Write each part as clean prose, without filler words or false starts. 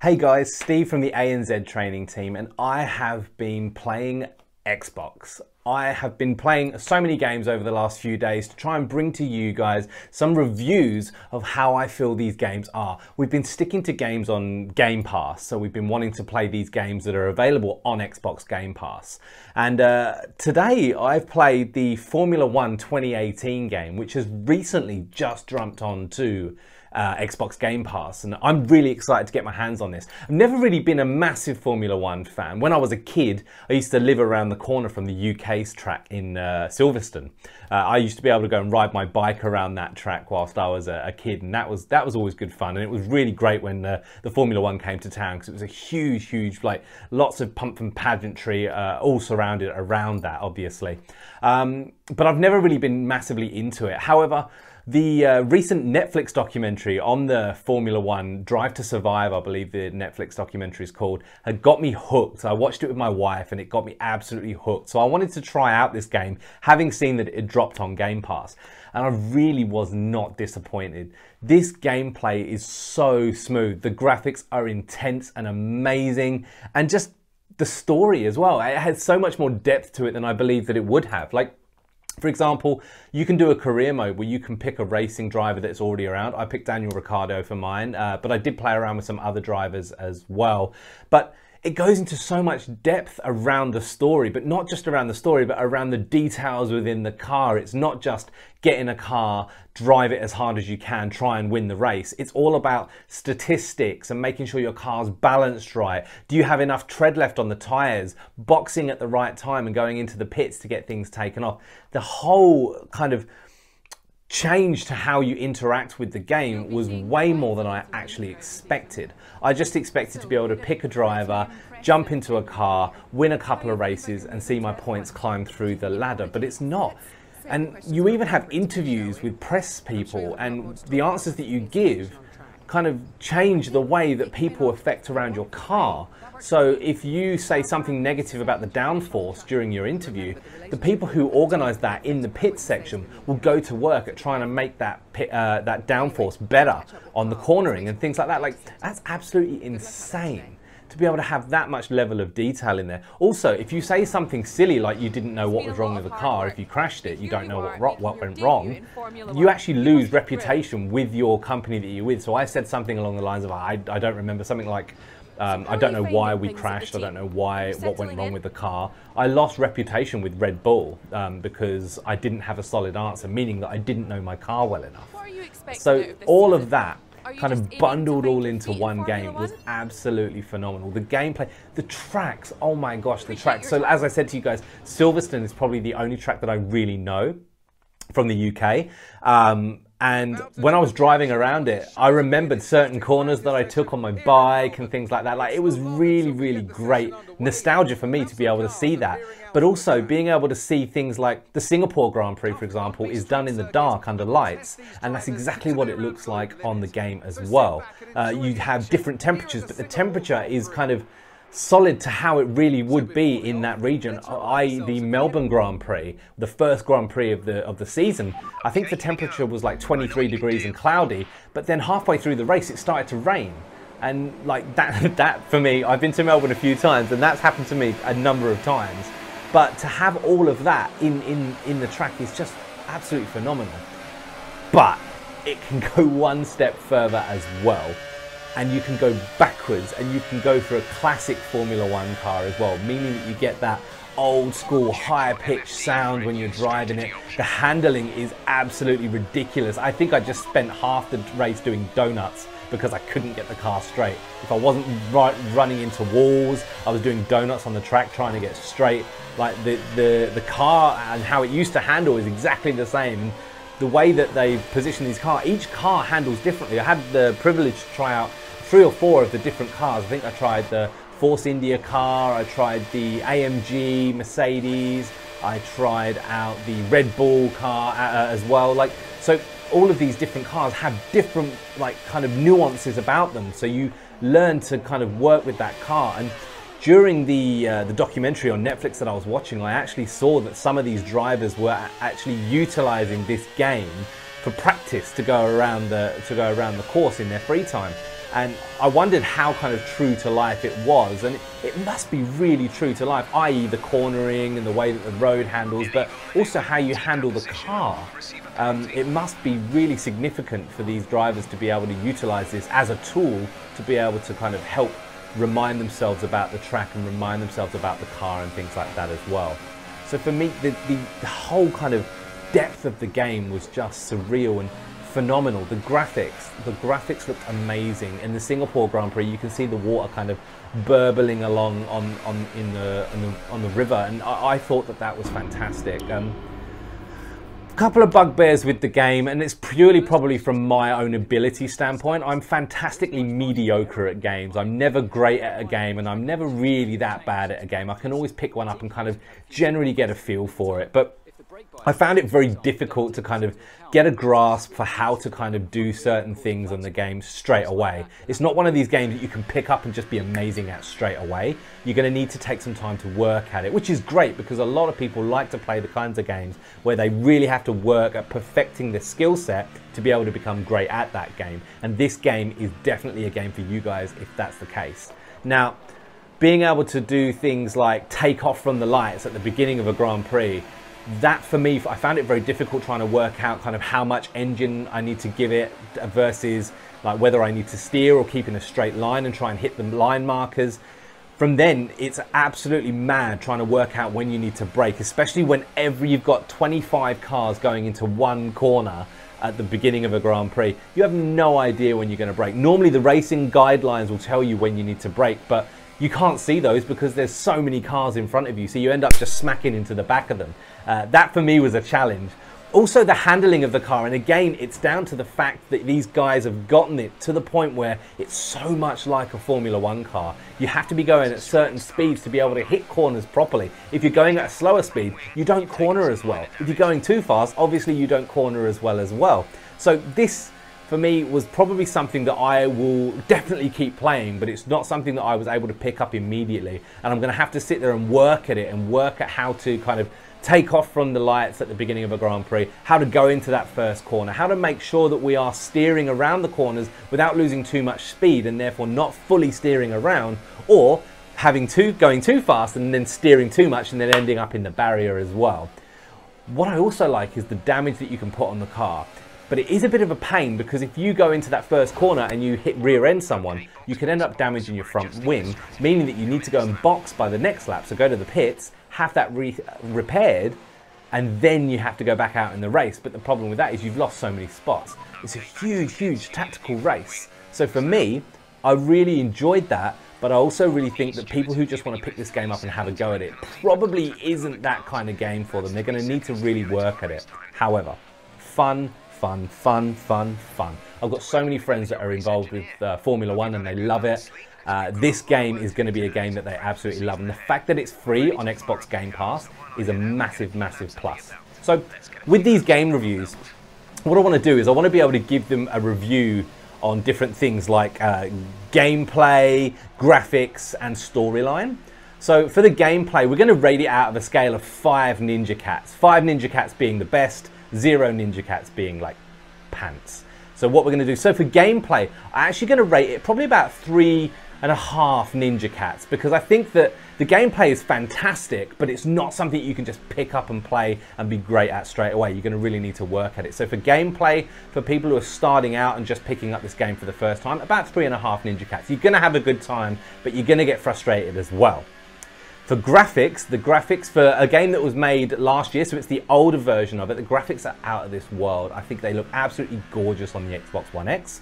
Hey guys, Steve from the ANZ training team, and I have been playing Xbox. I have been playing so many games over the last few days to try and bring to you guys some reviews of how I feel these games are. We've been sticking to games on Game Pass, so we've been wanting to play these games that are available on Xbox Game Pass. And today I've played the Formula 1 2018 game, which has recently just jumped onto Xbox Game Pass, and I'm really excited to get my hands on this. I've never really been a massive Formula 1 fan. When I was a kid, I used to live around the corner from the UK's track in Silverstone. I used to be able to go and ride my bike around that track whilst I was a kid, and that was always good fun. And it was really great when the Formula 1 came to town, because it was a huge, like, lots of pomp and pageantry all surrounded around that, obviously. But I've never really been massively into it. However, the recent Netflix documentary on the Formula 1, Drive to Survive, I believe the Netflix documentary is called, had got me hooked. I watched it with my wife and it got me absolutely hooked. So I wanted to try out this game, having seen that it had dropped on Game Pass. And I really was not disappointed. This gameplay is so smooth. The graphics are intense and amazing. And just the story as well. It has so much more depth to it than I believed that it would have. Like, for example, you can do a career mode where you can pick a racing driver that's already around. I picked Daniel Ricciardo for mine, but I did play around with some other drivers as well. But it goes into so much depth around the story, but not just around the story, but around the details within the car. It's not just get in a car, drive it as hard as you can, try and win the race. It's all about statistics and making sure your car's balanced right. Do you have enough tread left on the tires? Boxing at the right time and going into the pits to get things taken off. The whole kind of change to how you interact with the game was way more than I actually expected. I just expected to be able to pick a driver, jump into a car, win a couple of races and see my points climb through the ladder, but it's not. And you even have interviews with press people, and the answers that you give kind of change the way that people affect around your car. So if you say something negative about the downforce during your interview, the people who organise that in the pit section will go to work at trying to make that that downforce better on the cornering and things like that. Like, that's absolutely insane to be able to have that much level of detail in there. Also, if you say something silly like you didn't know what was wrong with the car, if you crashed it, you don't know what went wrong, you actually lose reputation with your company that you're with. So I said something along the lines of, I don't remember, something like, I don't know why we crashed, I don't know what went wrong with the car. I lost reputation with Red Bull because I didn't have a solid answer, meaning that I didn't know my car well enough. So all of that kind of bundled all into one game was absolutely phenomenal. The gameplay, the tracks, oh my gosh, the tracks. So as I said to you guys, Silverstone is probably the only track that I really know from the UK. And when I was driving around it, I remembered certain corners that I took on my bike and things like that. Like, it was really great nostalgia for me to be able to see that. But also being able to see things like the Singapore Grand Prix, for example, is done in the dark under lights. And that's exactly what it looks like on the game as well. You have different temperatures, but the temperature is kind of solid to how it really would be in that region. The Melbourne Grand Prix, the first Grand Prix of the season, I think the temperature was like 23 degrees and cloudy, but then halfway through the race it started to rain. And like that for me, I've been to Melbourne a few times and that's happened to me a number of times. But to have all of that in the track is just absolutely phenomenal. But it can go one step further as well. And you can go backwards and you can go for a classic Formula 1 car as well, meaning that you get that old school high pitched sound when you're driving it. The handling is absolutely ridiculous. I think I just spent half the race doing donuts because I couldn't get the car straight. If I wasn't running into walls, I was doing donuts on the track trying to get straight. Like, the car and how it used to handle is exactly the same. The way that they've positioned these cars, each car handles differently. I had the privilege to try out 3 or 4 of the different cars. I think I tried the Force India car, I tried the AMG Mercedes, I tried out the Red Bull car as well. Like, so all of these different cars have different, like, kind of nuances about them. So you learn to kind of work with that car. And during the documentary on Netflix that I was watching, I actually saw that some of these drivers were actually utilizing this game for practice to go around the course in their free time. And I wondered how kind of true to life it was, and it must be really true to life, i.e. the cornering and the way that the road handles, but also how you handle the car. It must be really significant for these drivers to be able to utilize this as a tool to be able to kind of help remind themselves about the track and remind themselves about the car and things like that as well. So for me, the whole kind of depth of the game was just surreal and phenomenal. The graphics looked amazing. In the Singapore Grand Prix, you can see the water kind of burbling along on the river, and I thought that was fantastic. A couple of bugbears with the game, and it's purely probably from my own ability standpoint. I'm fantastically mediocre at games. I'm never great at a game, and I'm never really that bad at a game. I can always pick one up and kind of generally get a feel for it, but I found it very difficult to kind of get a grasp for how to kind of do certain things on the game straight away. It's not one of these games that you can pick up and just be amazing at straight away. You're going to need to take some time to work at it, which is great because a lot of people like to play the kinds of games where they really have to work at perfecting their skill set to be able to become great at that game. And this game is definitely a game for you guys if that's the case. Now, being able to do things like take off from the lights at the beginning of a Grand Prix, that for me, I found it very difficult trying to work out kind of how much engine I need to give it versus like whether I need to steer or keep in a straight line and try and hit the line markers. From then, it's absolutely mad trying to work out when you need to brake, especially whenever you've got 25 cars going into one corner at the beginning of a Grand Prix. You have no idea when you're going to brake. Normally the racing guidelines will tell you when you need to brake, but you can't see those because there's so many cars in front of you, so you end up just smacking into the back of them. That for me was a challenge. Also the handling of the car, and again it's down to the fact that these guys have gotten it to the point where it's so much like a Formula One car. You have to be going at certain speeds to be able to hit corners properly. If you're going at a slower speed, you don't corner as well. If you're going too fast, obviously you don't corner as well. So this, for me, was probably something that I will definitely keep playing, but it's not something that I was able to pick up immediately. And I'm going to have to sit there and work at it and work at how to kind of take off from the lights at the beginning of a Grand Prix, how to go into that first corner, how to make sure that we are steering around the corners without losing too much speed and therefore not fully steering around, or going too fast and then steering too much and then ending up in the barrier as well. What I also like is the damage that you can put on the car. But it is a bit of a pain because if you go into that first corner and you hit rear end someone, you can end up damaging your front wing, meaning that you need to go and box by the next lap. So go to the pits, have that repaired, and then you have to go back out in the race. But the problem with that is you've lost so many spots. It's a huge, huge tactical race. So for me, I really enjoyed that, but I also really think that people who just want to pick this game up and have a go at it probably isn't that kind of game for them. They're going to need to really work at it. However, fun. I've got so many friends that are involved with Formula One and they love it. This game is going to be a game that they absolutely love, and the fact that it's free on Xbox Game Pass is a massive, massive plus. So with these game reviews, what I want to do is I want to be able to give them a review on different things like gameplay, graphics and storyline. So for the gameplay, we're going to rate it out of a scale of 5 Ninja Cats. 5 Ninja Cats being the best, 0 Ninja Cats being like pants. So what we're going to do, so for gameplay, I'm actually going to rate it probably about 3.5 Ninja Cats, because I think that the gameplay is fantastic, but it's not something you can just pick up and play and be great at straight away. You're going to really need to work at it. So for gameplay, for people who are starting out and just picking up this game for the first time, about 3.5 Ninja Cats. You're going to have a good time, but you're going to get frustrated as well. For graphics, the graphics for a game that was made last year, so it's the older version of it, the graphics are out of this world. I think they look absolutely gorgeous on the Xbox One X.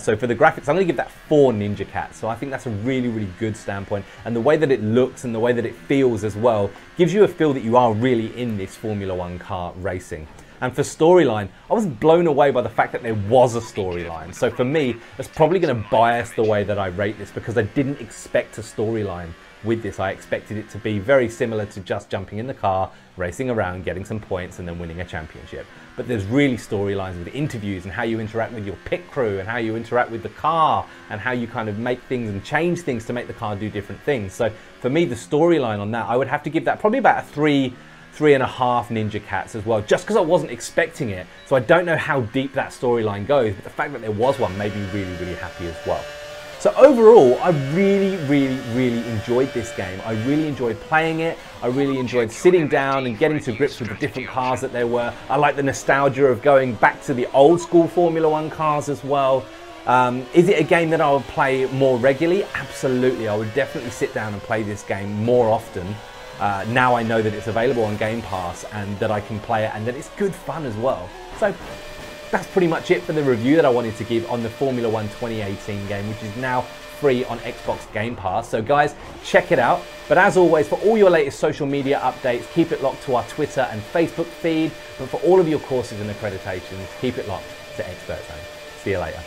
So for the graphics, I'm going to give that 4 Ninja Cats. So I think that's a really, really good standpoint. And the way that it looks and the way that it feels as well gives you a feel that you are really in this Formula One car racing. And for storyline, I was blown away by the fact that there was a storyline. So for me, that's probably going to bias the way that I rate this, because I didn't expect a storyline with this. I expected it to be very similar to just jumping in the car, racing around, getting some points and then winning a championship. But there's really storylines with interviews and how you interact with your pit crew and how you interact with the car and how you kind of make things and change things to make the car do different things. So for me, the storyline on that, I would have to give that probably about a 3.5 Ninja Cats as well, just because I wasn't expecting it. So I don't know how deep that storyline goes, but the fact that there was one made me really, really happy as well. So overall, I really enjoyed this game. I really enjoyed playing it. I really enjoyed sitting down and getting to grips with the different cars that there were. I like the nostalgia of going back to the old school Formula One cars as well. Is it a game that I would play more regularly? Absolutely. I would definitely sit down and play this game more often. Now I know that it's available on Game Pass and that I can play it and that it's good fun as well. So that's pretty much it for the review that I wanted to give on the Formula One 2018 game, which is now free on Xbox Game Pass. So guys, check it out. But as always, for all your latest social media updates, keep it locked to our Twitter and Facebook feed. But for all of your courses and accreditations, keep it locked to ExpertZone. See you later.